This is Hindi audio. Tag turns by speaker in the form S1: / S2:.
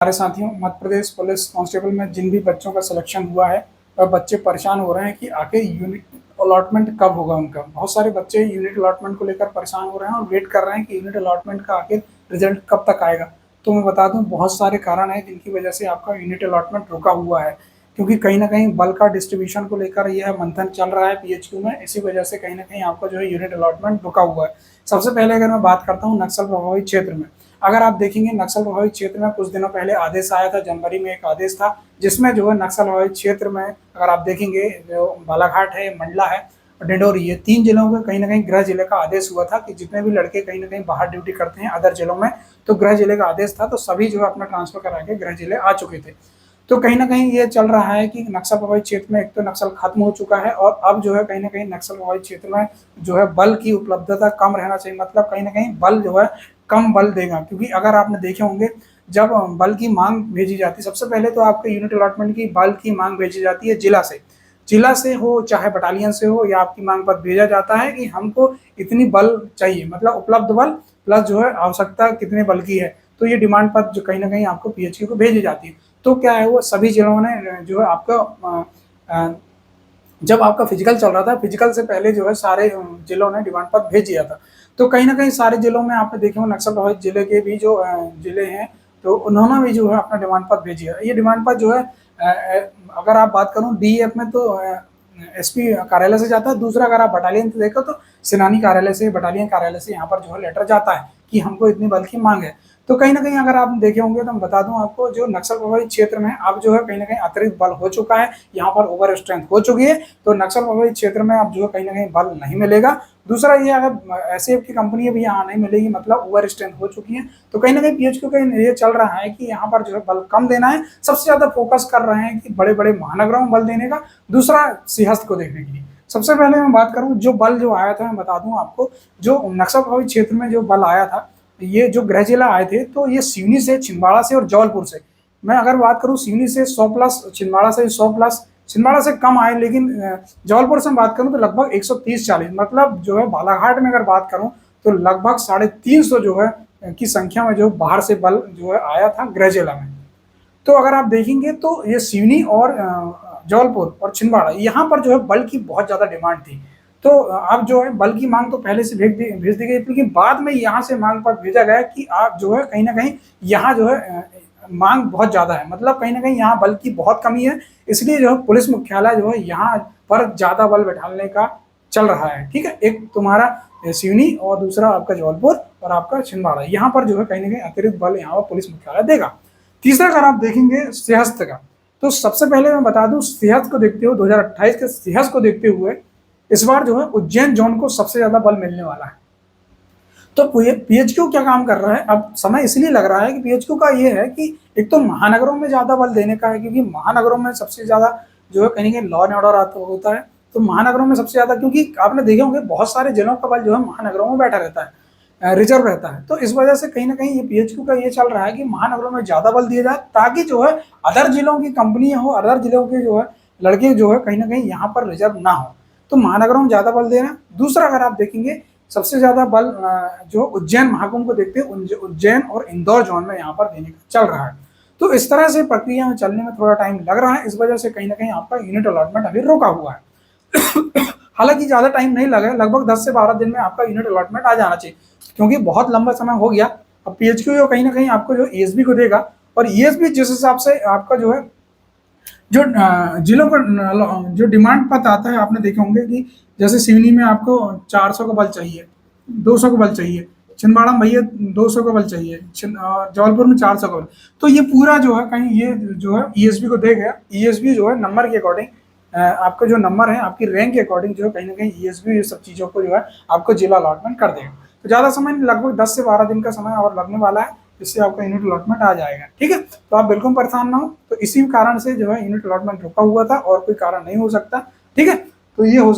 S1: हमारे साथियों, मध्य प्रदेश पुलिस कांस्टेबल में जिन भी बच्चों का सिलेक्शन हुआ है वह बच्चे परेशान हो रहे हैं कि आखिर यूनिट अलॉटमेंट कब होगा उनका। बहुत सारे बच्चे यूनिट अलॉटमेंट को लेकर परेशान हो रहे हैं और वेट कर रहे हैं कि यूनिट अलॉटमेंट का आखिर रिजल्ट कब तक आएगा। तो मैं बता दूं, बहुत सारे कारण हैं जिनकी वजह से आपका यूनिट अलॉटमेंट रुका हुआ है, क्योंकि कहीं ना कहीं बल का डिस्ट्रीब्यूशन को लेकर यह मंथन चल रहा है पीएचक्यू में। इसी वजह से कहीं ना कहीं आपका जो है यूनिट अलॉटमेंट रुका हुआ है। सबसे पहले अगर मैं बात करता हूँ नक्सल प्रभावित क्षेत्र में, अगर आप देखेंगे नक्सल प्रभावित क्षेत्र में कुछ दिनों पहले आदेश आया था, जनवरी में एक आदेश था जिसमें जो है नक्सल प्रभावित क्षेत्र में अगर आप देखेंगे जो बालाघाट है, मंडला है और डिंडोरी, ये तीन जिलों में कहीं ना कहीं गृह जिले का आदेश हुआ था कि जितने भी लड़के कहीं ना कहीं बाहर ड्यूटी करते हैं अदर जिलों में, तो गृह जिले का आदेश था, तो सभी जो है अपना ट्रांसफर करा के गृह जिले आ चुके थे। तो कहीं ना कहीं ये चल रहा है कि नक्सल प्रभावित क्षेत्र में एक तो नक्सल खत्म हो चुका है और अब जो है कहीं ना कहीं नक्सल प्रभावित क्षेत्र में जो है बल की उपलब्धता कम रहना चाहिए, मतलब कहीं ना कहीं बल जो है कम बल देगा। क्योंकि अगर आपने देखे होंगे जब बल की मांग भेजी जाती है, सबसे पहले तो आपके यूनिट अलॉटमेंट की बल की मांग भेजी जाती है जिला से हो चाहे बटालियन से हो, या आपकी मांग पत्र भेजा जाता है कि हमको इतनी बल चाहिए, मतलब उपलब्ध बल प्लस जो है आवश्यकता कितने बल की है। तो ये डिमांड पत्र जो कहीं ना कहीं आपको पीएचक्यू को भेजी जाती है। तो क्या है, वो सभी जिलों ने जो है आपका जब आपका फिजिकल चल रहा था, फिजिकल से पहले जो है सारे जिलों ने डिमांड पत्र भेज दिया था। तो कहीं ना कहीं सारे जिलों में आपने देखे हो नक्सल प्रभावित जिले के भी जो जिले हैं, तो उन्होंने भी जो है अपना डिमांड पत्र भेजी है। ये डिमांड पत्र जो है अगर आप बात करूं डीएफ में तो एसपी कार्यालय से जाता है, दूसरा अगर आप बटालियन से देखो तो सेनानी कार्यालय से, बटालियन कार्यालय से यहाँ पर जो है लेटर जाता है कि हमको इतनी बल की मांग है। तो कहीं ना कहीं अगर आप देखे होंगे तो मैं बता दूं आपको, जो नक्सल प्रभावित क्षेत्र में अब जो है कहीं ना कहीं अतिरिक्त बल हो चुका है, यहाँ पर ओवर स्ट्रेंथ हो चुकी है। तो नक्सल प्रभावित क्षेत्र में अब जो है कहीं ना कहीं बल नहीं मिलेगा। दूसरा ये, अगर एसएएफ की कंपनी भी यहाँ नहीं मिलेगी, मतलब ओवर स्ट्रेंथ हो चुकी है। तो कहीं ना कहीं पीएचक्यू का ये चल रहा है कि यहाँ पर जो है बल कम देना है, सबसे ज्यादा फोकस कर रहे हैं कि बड़े बड़े महानगरों में बल देने का, दूसरा सिंहस्थ को देखने के लिए। सबसे पहले मैं बात करूं जो बल जो आया था, मैं बता दूं आपको, जो नक्सल प्रभावित क्षेत्र में जो बल आया था, ये जो गृह जिला आए थे तो ये सिवनी से, छिंदवाड़ा से और जबलपुर से। मैं अगर बात करूं सिवनी से 100 प्लस, छिंदवाड़ा से 100 प्लस, छिंदवाड़ा से कम आए, लेकिन जबलपुर से बात करूं तो लगभग 130-140, मतलब जो है बालाघाट में अगर बात करूं तो लगभग 350 जो है की संख्या में जो बाहर से बल जो है आया था गृह जिला में। तो अगर आप देखेंगे तो ये सिवनी और जबलपुर और छिंदवाड़ा, यहाँ पर जो है बल की बहुत ज्यादा डिमांड थी। तो अब जो है बल की मांग तो पहले से भेज दी गई, लेकिन बाद में यहाँ से मांग पर भेजा गया कि आप जो है कहीं ना कहीं यहाँ जो है मांग बहुत ज्यादा है, मतलब कहीं ना कहीं यहाँ बल की बहुत कमी है। इसलिए जो है पुलिस मुख्यालय जो है यहाँ पर ज्यादा बल बैठाने का चल रहा है। ठीक है, एक तुम्हारा सिवनी और दूसरा आपका जबलपुर और आपका छिंदवाड़ा, यहाँ पर जो है कहीं ना कहीं अतिरिक्त बल यहाँ पर पुलिस मुख्यालय देगा। तीसरा अगर आप देखेंगे सिंहस्थ का, तो सबसे पहले मैं बता दूं सिंहस्थ को देखते हुए 2028 के सिंहस्थ को देखते हुए इस बार जो है उज्जैन जोन को सबसे ज्यादा बल मिलने वाला है। तो पीएचक्यू क्या काम कर रहा है, अब समय इसलिए लग रहा है कि पीएचक्यू का ये है कि एक तो महानगरों में ज्यादा बल देने का है, क्योंकि महानगरों में सबसे ज्यादा जो है कहीं लॉ एंड ऑर्डर होता है। तो महानगरों में सबसे ज्यादा, क्योंकि आपने देखे होंगे बहुत सारे जिलों का बल जो है महानगरों में बैठा रहता है, रिजर्व रहता है। तो इस वजह से कहीं ना कहीं ये पीएचक्यू का ये चल रहा है कि महानगरों में ज्यादा बल दिया जाए, ताकि जो है अदर जिलों की कंपनियां हो, अदर जिलों के जो है लड़के जो है कहीं ना कहीं यहाँ पर रिजर्व ना हो। तो महानगरों में ज्यादा बल देना। दूसरा अगर आप देखेंगे सबसे ज्यादा बल जो उज्जैन महाकुंभ को देखते हैं उज्जैन और इंदौर जोन में यहाँ पर देने का चल रहा है। तो इस तरह से प्रक्रिया में चलने में थोड़ा टाइम लग रहा है, इस वजह से कहीं ना कहीं आपका यूनिट अलॉटमेंट अभी रोका हुआ है। हालांकि ज्यादा टाइम नहीं लगा, लगभग 10 से 12 दिन में आपका यूनिट अलॉटमेंट आ जाना चाहिए, क्योंकि बहुत लंबा समय हो गया। अब पीएचक्यू कहीं ना कहीं आपको जो ईएसबी को देगा, और ईएसबी जिस हिसाब से आपका जो है जो जिलों पर जो डिमांड पत्र आता है, आपने देखे होंगे कि जैसे सिवनी में आपको 400 का बल चाहिए, 200 का बल चाहिए, छिंदवाड़ा में भैया 200 का बल चाहिए, जबलपुर में 400 का बल। तो ये पूरा जो है कहीं ये जो है ईएसबी को देगा। ईएसबी जो है नंबर के अकॉर्डिंग, आपका जो नंबर है आपकी रैंक के अकॉर्डिंग जो है कहीं ना कहीं ईएसबी ये सब चीज़ों को जो है आपको जिला अलॉटमेंट कर देगा। तो ज़्यादा समय नहीं, लगभग 10 से 12 दिन का समय और लगने वाला है, इससे आपका यूनिट अलॉटमेंट आ जाएगा। ठीक है, तो आप बिल्कुल परेशान ना हो। तो इसी कारण से जो है यूनिट अलॉटमेंट रुका हुआ था, और कोई कारण नहीं हो सकता। ठीक है, तो ये हो सकता